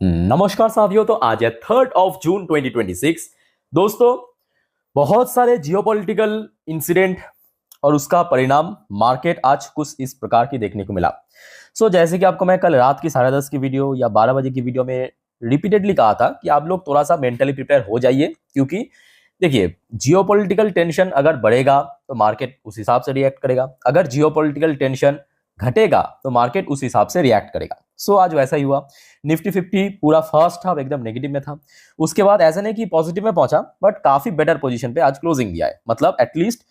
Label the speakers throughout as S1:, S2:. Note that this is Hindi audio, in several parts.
S1: नमस्कार साथियों। तो आज है 3 जून 2026। दोस्तों, बहुत सारे जियोपॉलिटिकल इंसिडेंट और उसका परिणाम मार्केट आज कुछ इस प्रकार की देखने को मिला। जैसे कि आपको मैं कल रात की 10:30 की वीडियो या 12 बजे की वीडियो में रिपीटेडली कहा था कि आप लोग थोड़ा सा मेंटली प्रिपेयर हो जाइए, क्योंकि देखिए, जियोपॉलिटिकल टेंशन अगर बढ़ेगा तो मार्केट उस हिसाब से रिएक्ट करेगा, अगर जियोपॉलिटिकल टेंशन घटेगा तो मार्केट उस हिसाब से रिएक्ट करेगा। आज वैसा ही हुआ। निफ्टी 50 पूरा फर्स्ट हाफ एकदम नेगेटिव में था। उसके बाद ऐसा नहीं कि पॉजिटिव में पहुंचा, बट काफी बेटर पोजीशन पे आज क्लोजिंग दिया है। मतलब एटलीस्ट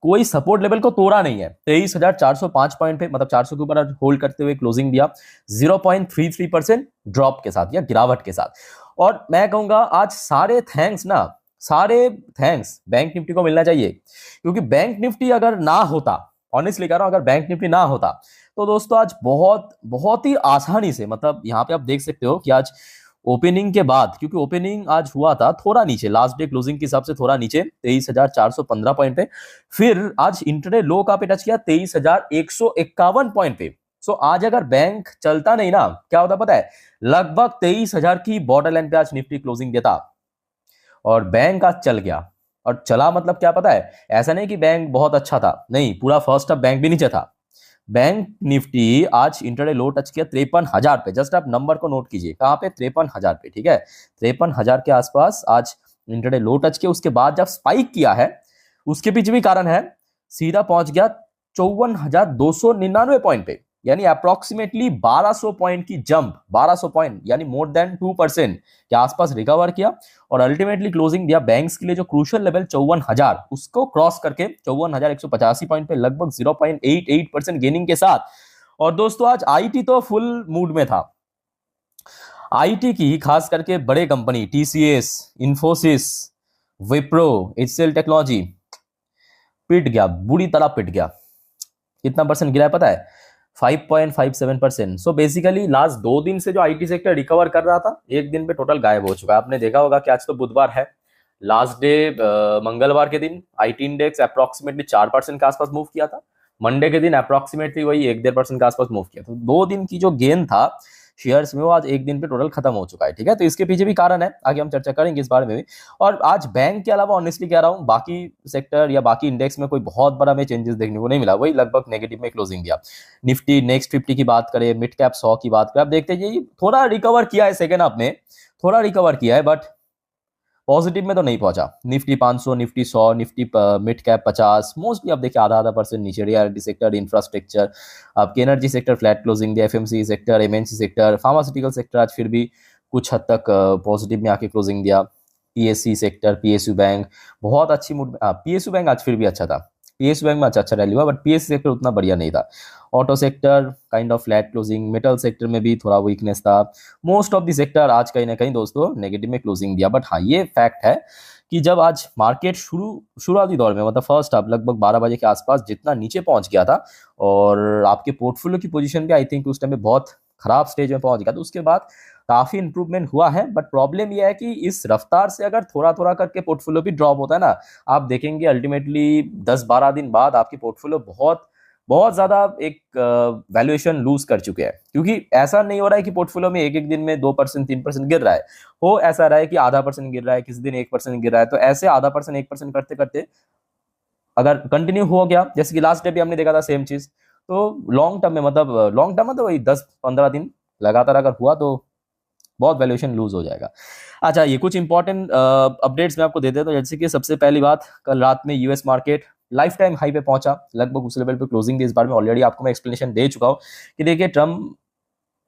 S1: कोई सपोर्ट लेवल को तोड़ा नहीं है। 23,405 पॉइंट पे, मतलब 400 के ऊपर होल्ड करते हुए क्लोजिंग दिया 0.33% ड्रॉप के साथ या गिरावट के साथ। और मैं कहूंगा आज सारे थैंक्स बैंक निफ्टी को मिलना चाहिए, क्योंकि बैंक निफ्टी अगर ना होता, ऑनेस्टली कह रहा हूं, अगर बैंक निफ्टी ना होता तो दोस्तों आज बहुत बहुत ही आसानी से, मतलब यहाँ पे आप देख सकते हो कि आज ओपनिंग के बाद, क्योंकि ओपनिंग आज हुआ था थोड़ा नीचे, लास्ट डे क्लोजिंग के हिसाब से थोड़ा नीचे 23,415 पॉइंट पे, फिर आज इंटरडे लो का पे टच किया 23,151 पॉइंट पे। आज अगर बैंक चलता नहीं ना, क्या होता पता है, लगभग 23,000 की बॉर्डर लाइन पे आज निफ्टी क्लोजिंग देता। और बैंक आज चल गया। और चला मतलब क्या पता है, ऐसा नहीं कि बैंक बहुत अच्छा था, नहीं, पूरा फर्स्ट हाफ बैंक भी नीचे था। बैंक निफ्टी आज इंटरडे लो टच किया 53,000 पे। जस्ट आप नंबर को नोट कीजिए, कहां पे, 53,000 पे। ठीक है, 53,000 के आसपास आज इंटरडे लो टच किया। उसके बाद जब स्पाइक किया है, उसके पीछे भी कारण है, सीधा पहुंच गया 54,299 पॉइंट पे, यानी अप्रोक्सीमेटली 1200 पॉइंट की जंप, 1200 पॉइंट यानी मोर देन 2% के आसपास रिकवर किया। और अल्टीमेटली क्लोजिंग दिया बैंक्स के लिए जो क्रूशियल लेवल 54,000, उसको क्रॉस करके 54,185 पॉइंट पे, लगभग 0.88% गेनिंग के साथ। और दोस्तों आज आईटी तो फुल मूड में था। आईटी की खास करके बड़े कंपनी टीसीएस, इंफोसिस, विप्रो, एचसीएल टेक्नोलॉजी पिट गया, बुरी तरह पिट गया। कितना परसेंट गिरा है पता है, 5.57%। बेसिकली लास्ट 2 दिन से जो आईटी सेक्टर रिकवर कर रहा था, एक दिन पे टोटल गायब हो चुका है। आपने देखा होगा कि आज तो बुधवार है, लास्ट डे मंगलवार के दिन आईटी इंडेक्स अप्रोक्सीमेटली 4% के आसपास मूव किया था। मंडे के दिन अप्रोक्सीमेटली वही 1-1.5% के आसपास मूव किया। तो 2 दिन की जो गेन था शेयर्स में, वो आज एक दिन पे टोटल खत्म हो चुका है। ठीक है, तो इसके पीछे भी कारण है, आगे हम चर्चा करेंगे इस बारे में भी। और आज बैंक के अलावा ऑनेस्टली कह रहा हूं, बाकी सेक्टर या बाकी इंडेक्स में कोई बहुत बड़ा में चेंजेस देखने को नहीं मिला, वही लगभग नेगेटिव में क्लोजिंग दिया। निफ्टी नेक्स्ट 50 की बात करें, मिड कैप 100 की बात करें, आप देखते हैं थोड़ा रिकवर किया है, सेकेंड हाफ में थोड़ा रिकवर किया है, बट पॉजिटिव में तो नहीं पहुंचा। Nifty 500, Nifty 100, Nifty mid cap 50 mostly आप देखिए आधा आधा परसेंट नीचे। रियलिटी सेक्टर, इंफ्रास्ट्रक्चर, आपके एनर्जी सेक्टर फ्लैट क्लोजिंग दिया, FMC sector, MNC sector, pharmaceutical sector आज फिर भी कुछ हद तक पॉजिटिव में आके क्लोजिंग दिया। पीएससी सेक्टर, पीएसयू बैंक बहुत अच्छी मूड में, पीएसयू बैंक आज फिर भी अच्छा था। पीएसयू बैंक में अच्छा रैली हुआ, बट पीएससी सेक्टर उतना बढ़िया नहीं था। Auto sector kind of flat closing, metal sector में भी थोड़ा वीकनेस था। मोस्ट ऑफ द सेक्टर आज कहीं ना कहीं दोस्तों नेगेटिव में क्लोजिंग दिया। बट हाँ, ये फैक्ट है कि जब आज मार्केट शुरुआती दौर में, मतलब फर्स्ट हाफ लगभग 12 बजे के आसपास जितना नीचे पहुंच गया था, और आपके पोर्टफोलियो की पोजीशन भी आई थिंक उस टाइम में बहुत खराब स्टेज में पहुंच गया, तो उसके बाद काफी इंप्रूवमेंट हुआ है। बट प्रॉब्लम यह है कि इस रफ्तार से अगर थोड़ा थोड़ा करके पोर्टफोलियो भी ड्रॉप होता है ना, आप देखेंगे अल्टीमेटली 10-12 दिन बाद आपकी पोर्टफोलियो बहुत बहुत ज्यादा एक वैल्यूएशन लूज कर चुके हैं। क्योंकि ऐसा नहीं हो रहा है कि पोर्टफोलियो में एक एक दिन में 2%, 3% गिर रहा है, हो ऐसा रहा है कि आधा परसेंट गिर रहा है, किसी दिन 1% गिर रहा है। तो ऐसे आधा परसेंट 1% करते करते अगर कंटिन्यू हो गया, जैसे कि लास्ट डे भी हमने देखा था सेम चीज, तो लॉन्ग टर्म में, मतलब लॉन्ग टर्म में तो वही 10-15 दिन लगातार अगर हुआ तो बहुत वैल्यूएशन लूज हो जाएगा। अच्छा, ये कुछ इंपॉर्टेंट अपडेट्स मैं आपको दे देता हूं। जैसे कि सबसे पहली बात, कल रात में US market life time high पे पहुंचा, लगभग उस लेवल पे क्लोजिंग थी। इस बार में ऑलरेडी आपको मैं एक्सप्लेनेशन दे चुका हूं कि देखिए, ट्रम्प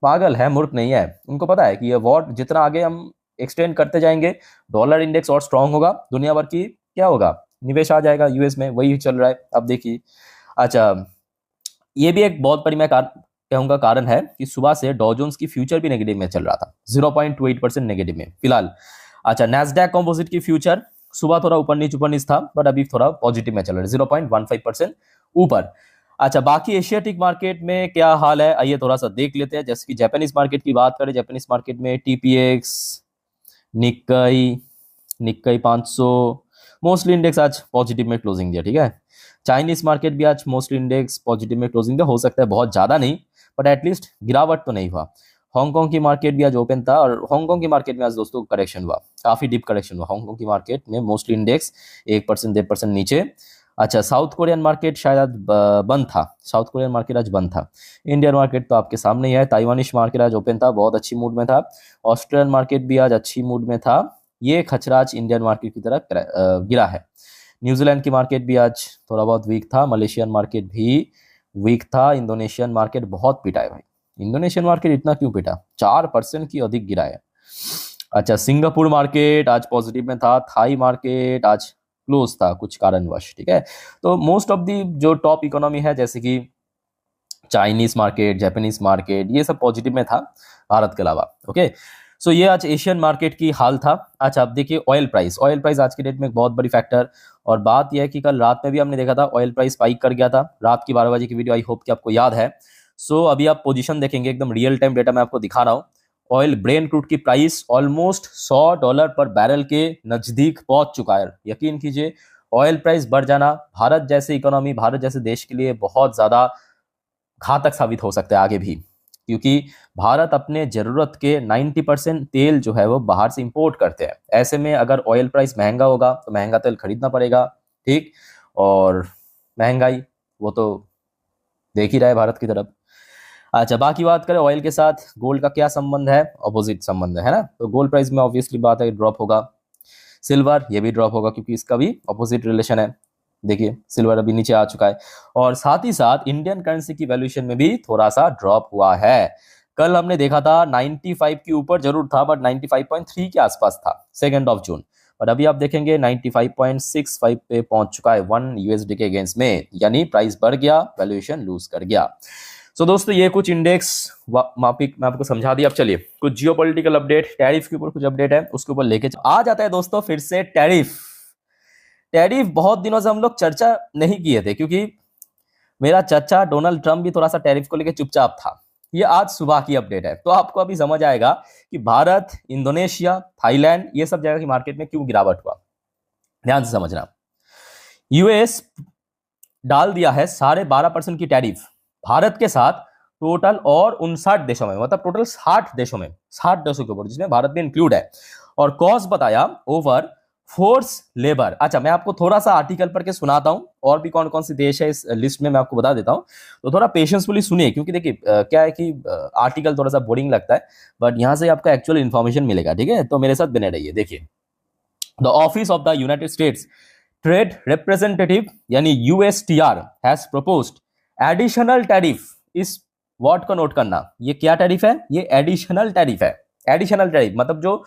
S1: पागल है, मूर्ख नहीं है। उनको पता है कि ये वॉर जितना आगे हम एक्सटेंड करते जाएंगे, डॉलर इंडेक्स और स्ट्रांग होगा, दुनिया भर की क्या होगा, निवेश आ जाएगा यूएस में, वही चल रहा है, अब देखिए। अच्छा, ये भी एक बहुत बड़ी मैं कहूंगा कारण है कि सुबह से डॉ जोन्स की फ्यूचर भी नेगेटिव में चल रहा था, 0.28% नेगेटिव में फिलहाल। अच्छा, नैस्डैक कंपोजिट की फ्यूचर सुबह थोड़ा ऊपर नीच था, बट अभी थोड़ा पॉजिटिव में चल रहा है, 0.15% ऊपर। अच्छा, बाकी एशियाटिक मार्केट में क्या हाल है, आइए थोड़ा सा देख लेते हैं। जैसे कि जापानीज मार्केट की बात करें, जापानीज मार्केट में टीपीएक्स, निक्काई, निक्काई 500 मोस्टली इंडेक्स आज पॉजिटिव में क्लोजिंग दिया। ठीक है, चाइनीज मार्केट भी आज मोस्टली इंडेक्स पॉजिटिव में क्लोजिंग दिया, हो सकता है बहुत ज्यादा नहीं, बट एटलीस्ट गिरावट तो नहीं हुआ। हांगकांग की मार्केट भी आज ओपन था और हांगकांग की मार्केट में आज दोस्तों करेक्शन हुआ, काफी डीप करेक्शन हुआ हांगकांग की मार्केट में, मोस्टली इंडेक्स 1% 1.5% नीचे। अच्छा, साउथ कोरियन मार्केट शायद आज बंद था, साउथ कोरियन मार्केट आज बंद था। इंडियन मार्केट तो आपके सामने ही है, ताइवानिश मार्केट आज ओपन था, बहुत अच्छी मूड में था। ऑस्ट्रेलियन मार्केट भी आज अच्छी मूड में था। ये खचरा आज इंडियन मार्केट की तरफ गिरा है। न्यूजीलैंड की मार्केट भी आज थोड़ा बहुत वीक था, मलेशियन मार्केट भी वीक था, इंडोनेशियन मार्केट बहुत पिटा है भाई। इंडोनेशियन मार्केट इतना क्यों पिटा, 4% की अधिक गिरा है। अच्छा, सिंगापुर मार्केट आज पॉजिटिव में था, थाई मार्केट आज क्लोज था कुछ कारणवश, ठीक है। तो मोस्ट ऑफ दी जो टॉप इकोनॉमी है जैसे कि चाइनीज मार्केट, जापानीज मार्केट, ये सब पॉजिटिव में था भारत के अलावा। ओके, सो ये आज एशियन मार्केट की हाल था। अच्छा, अब देखिए ऑयल प्राइस, ऑयल प्राइस आज के डेट में एक बहुत बड़ी फैक्टर, और बात यह है कि कल रात में भी हमने देखा था ऑयल प्राइस स्पाइक कर गया था, रात की 12 बजे की वीडियो, आई होप कि आपको याद है। सो अभी आप पोजीशन देखेंगे, एकदम रियल टाइम डेटा मैं आपको दिखा रहा हूँ। ऑयल ब्रेन क्रूड की प्राइस ऑलमोस्ट $100 पर बैरल के नजदीक पहुंच चुका है। यकीन कीजिए, ऑयल प्राइस बढ़ जाना भारत जैसे इकोनॉमी, भारत जैसे देश के लिए बहुत ज्यादा घातक साबित हो सकता है आगे भी, क्योंकि भारत अपने जरूरत के 90% तेल जो है वो बाहर से इंपोर्ट करते हैं। ऐसे में अगर ऑयल प्राइस महंगा होगा तो महंगा तेल खरीदना पड़ेगा, ठीक, और महंगाई वो तो देख ही रहा है भारत की तरफ। अच्छा, बाकी बात करें ऑयल के साथ गोल्ड का क्या संबंध है, अपोजिट संबंध है ना। तो गोल्ड प्राइस में ऑब्वियसली बात है ड्रॉप होगा, सिल्वर ये भी ड्रॉप होगा क्योंकि इसका भी अपोजिट रिलेशन है। देखिए सिल्वर अभी नीचे आ चुका है, और साथ ही साथ इंडियन करेंसी की वैल्यूएशन में भी थोड़ा सा ड्रॉप हुआ है। कल हमने देखा था 95 के ऊपर जरूर था, बट 95.3 के आसपास था 2 जून, और अभी आप देखेंगे 95.65 पे पहुंच चुका है 1 USD के अगेंस्ट में, यानी प्राइस बढ़ गया, वैल्यूएशन लूज कर गया। सो दोस्तों ये कुछ इंडेक्स मापिक मैं आपको समझा दिया। अब चलिए कुछ जियोपॉलिटिकल अपडेट, टैरिफ के ऊपर कुछ अपडेट है उसके ऊपर लेके आ जाता है दोस्तों। फिर से टैरिफ, टैरिफ बहुत दिनों से हम लोग चर्चा नहीं किए थे, क्योंकि मेरा चाचा डोनाल्ड ट्रम्प भी थोड़ा सा टैरिफ को लेकर चुपचाप था। ये आज सुबह की अपडेट है, तो आपको अभी समझ आएगा कि भारत, इंडोनेशिया, थाईलैंड, ये सब जगह की मार्केट में क्यों गिरावट हुआ। ध्यान से समझना, यूएस डाल दिया है 12.5% की टैरिफ भारत के साथ टोटल, और 59 देशों में, मतलब टोटल 60 देशों में, 60 देशों के ऊपर, जिसमें भारत भी इंक्लूड है। और कॉस्ट बताया ओवर फोर्स लेबर। अच्छा, मैं आपको थोड़ा सा आर्टिकल पढ़ के सुनाता हूं, और भी कौन कौन से देश है इस लिस्ट में मैं आपको बता देता हूं, तो थोड़ा पेशेंसफुली सुनिए, क्योंकि देखिए क्या है कि आर्टिकल थोड़ा सा बोरिंग लगता है, बट यहां से आपका एक्चुअल इन्फॉर्मेशन मिलेगा, ठीक है। तो मेरे साथ बने रहिए। देखिए, the office of the United states trade representative यानी USTR has proposed additional tariff. इस वर्ड को नोट करना, ये क्या टैरिफ है, ये एडिशनल टैरिफ है। एडिशनल टैरिफ मतलब जो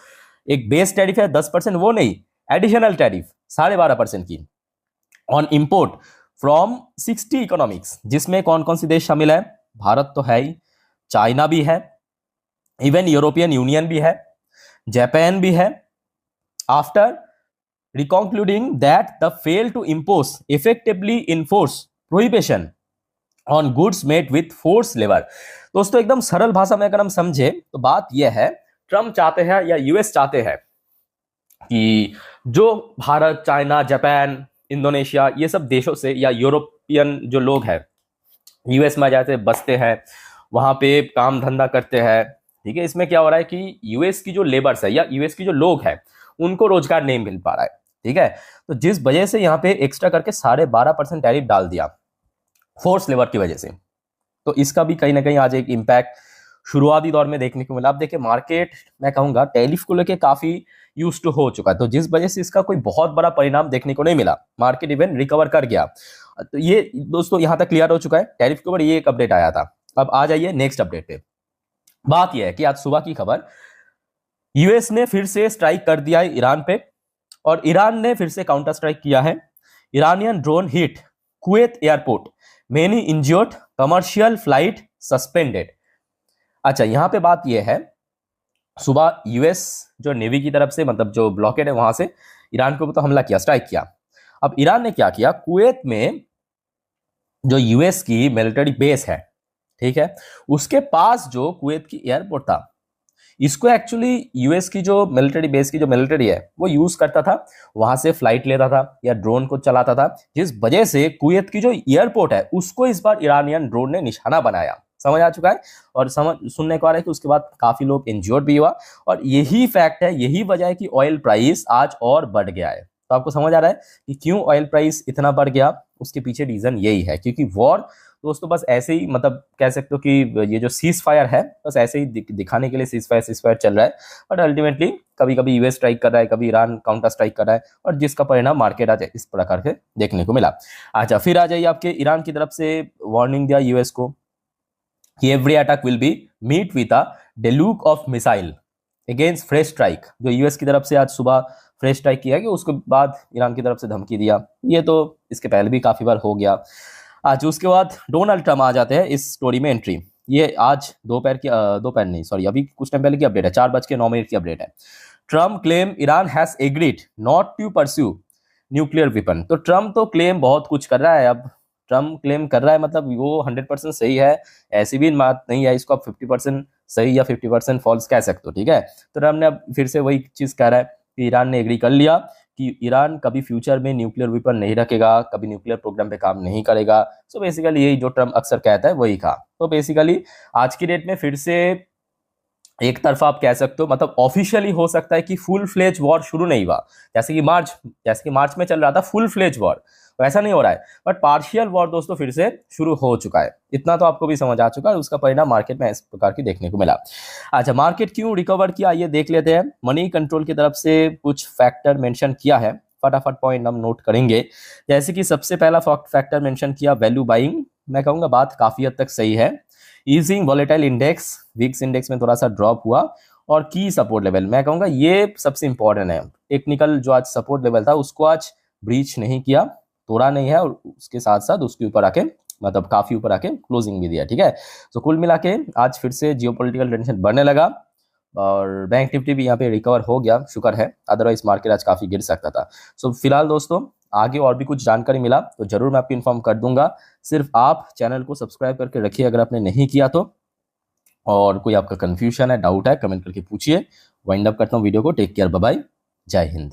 S1: एक बेस टैरिफ है 10%, वो नहीं, एडिशनल टैरिफ 12.5% की ऑन इंपोर्ट फ्रॉम 60 इकोनॉमिक्स, जिसमें कौन कौन से देश शामिल है, भारत तो है ही, चाइना भी है, इवन यूरोपियन यूनियन भी है, जापान भी है। After reconcluding that the fail to impose effectively enforce prohibition on goods made with forced labor। दोस्तों एकदम सरल भाषा में अगर हम समझे तो बात यह है, ट्रम्प चाहते हैं या यूएस चाहते हैं कि जो भारत, चाइना, जापान, इंडोनेशिया, ये सब देशों से, या यूरोपियन जो लोग हैं यूएस में जाते बसते हैं, वहां पे काम धंधा करते हैं, ठीक है। इसमें क्या हो रहा है कि यूएस की जो लेबर्स है या यूएस की जो लोग हैं उनको रोजगार नहीं मिल पा रहा है, ठीक है। तो जिस वजह से यहाँ पे एक्स्ट्रा करके 12.5% टैरिफ डाल दिया फोर्स लेबर की वजह से, तो इसका भी कहीं ना कहीं आज एक इम्पैक्ट शुरुआती दौर में देखने को मिला। अब देखिए मार्केट, मैं कहूंगा टैरिफ को लेकर काफी यूज्ड टू हो चुका है, तो जिस वजह से इसका कोई बहुत बड़ा परिणाम देखने को नहीं मिला, मार्केट इवन रिकवर कर गया। तो ये दोस्तों यहाँ तक क्लियर हो चुका है टैरिफ के ऊपर, ये एक अपडेट आया था। अब आ जाइए नेक्स्ट अपडेट पे। बात यह है कि आज सुबह की खबर, यूएस ने फिर से स्ट्राइक कर दिया है ईरान पे, और ईरान ने फिर से काउंटर स्ट्राइक किया है। Iranian drone hit Kuwait airport, many injured, commercial flight suspended. अच्छा, यहां पे बात यह है, सुबह यूएस जो नेवी की तरफ से, मतलब जो ब्लॉकेड है वहां से ईरान के ऊपर तो हमला किया, स्ट्राइक किया। अब ईरान ने क्या किया, कुवैत में जो यूएस की मिलिट्री बेस है, ठीक है, उसके पास जो कुवैत की एयरपोर्ट था, इसको एक्चुअली यूएस की जो मिलिट्री बेस की जो मिलिट्री है वो यूज करता था, वहां से फ्लाइट लेता था या ड्रोन को चलाता था, जिस वजह से कुवैत की जो एयरपोर्ट है उसको इस बार ईरानियन ड्रोन ने निशाना बनाया। समझ आ चुका है। और समझ सुनने को आ रहा है कि उसके बाद काफी लोग इंज्योर्ड भी हुआ, और यही फैक्ट है, यही वजह है कि ऑयल प्राइस आज और बढ़ गया है। तो आपको समझ आ रहा है कि क्यों ऑयल प्राइस इतना बढ़ गया, उसके पीछे रीजन यही है, क्योंकि वॉर दोस्तों बस ऐसे ही, मतलब कह सकते हो कि ये जो सीज फायर है बस ऐसे ही दिखाने के लिए सीज फायर चल रहा है, बट अल्टीमेटली कभी कभी यूएस स्ट्राइक कर रहा है, कभी ईरान काउंटर स्ट्राइक कर रहा है, और जिसका परिणाम मार्केट आज इस प्रकार के देखने को मिला। अच्छा, फिर आ जाइए आपके ईरान की तरफ से वार्निंग दिया यूएस को कि every attack will be meet with a deluge of missile against fresh strike. जो यूएस की तरफ से आज सुबह फ्रेश स्ट्राइक किया गया, उसके बाद ईरान की तरफ से धमकी दिया, ये तो इसके पहले भी काफी बार हो गया। आज उसके बाद डोनाल्ड ट्रम्प आ जाते हैं इस स्टोरी में एंट्री। ये आज दोपहर नहीं, सॉरी, अभी कुछ टाइम पहले की अपडेट है, 4:09 की अपडेट है। Trump claim Iran has agreed not to pursue nuclear weapon. तो ट्रम्प तो क्लेम बहुत कुछ कर रहा है, अब ट्रम्प क्लेम कर रहा है मतलब वो 100% सही है, ऐसी भी बात नहीं है, इसको आप 50% सही या 50% फॉल्स कह सकते हो, ठीक है। तो ट्रम्प ने अब फिर से वही चीज कह रहा है कि ईरान ने एग्री कर लिया कि ईरान कभी फ्यूचर में न्यूक्लियर वेपन नहीं रखेगा, कभी न्यूक्लियर प्रोग्राम पे काम नहीं करेगा। सो बेसिकली यही जो ट्रम्प अक्सर कहता है वही कहा। तो बेसिकली आज की डेट में फिर से एक तरफा आप कह सकते हो, मतलब ऑफिशियली हो सकता है कि फुल फ्लेज वॉर शुरू नहीं हुआ, जैसे कि मार्च में चल रहा था फुल फ्लेज वॉर, वैसा नहीं हो रहा है, बट पार्शियल वॉर दोस्तों फिर से शुरू हो चुका है। इतना तो आपको भी समझ आ चुका है, उसका परिणाम मार्केट में इस प्रकार की देखने को मिला। अच्छा, मार्केट क्यों रिकवर किया ये देख लेते हैं। मनी कंट्रोल की तरफ से कुछ फैक्टर मेंशन किया है, फटाफट पॉइंट हम नोट करेंगे। जैसे कि सबसे पहला फैक्टर मेंशन किया वैल्यू बाइंग, मैं कहूंगा बात काफी हद तक सही है। Easing volatile index, VIX index में थोड़ा सा ड्रॉप हुआ, और की सपोर्ट लेवल, मैं कहूंगा ये सबसे इंपॉर्टेंट है। टेक्निकल जो आज सपोर्ट लेवल था उसको आज ब्रीच नहीं किया, तोड़ा नहीं है, और उसके साथ साथ उसके ऊपर आके, मतलब काफी ऊपर आके क्लोजिंग भी दिया, ठीक है। तो कुल मिला के आज फिर से जियोपॉलिटिकल टेंशन बढ़ने लगा, और बैंक निफ्टी भी यहाँ पे रिकवर हो गया, शुक्र है, अदरवाइज मार्केट आज काफी गिर सकता था। सो फिलहाल दोस्तों आगे और भी कुछ जानकारी मिला तो जरूर मैं आपको इन्फॉर्म कर दूंगा। सिर्फ आप चैनल को सब्सक्राइब करके रखिए अगर आपने नहीं किया तो, और कोई आपका कंफ्यूजन है, डाउट है, कमेंट करके पूछिए। वाइंड अप करता हूँ वीडियो को। टेक केयर, बाय बाय, जय हिंद।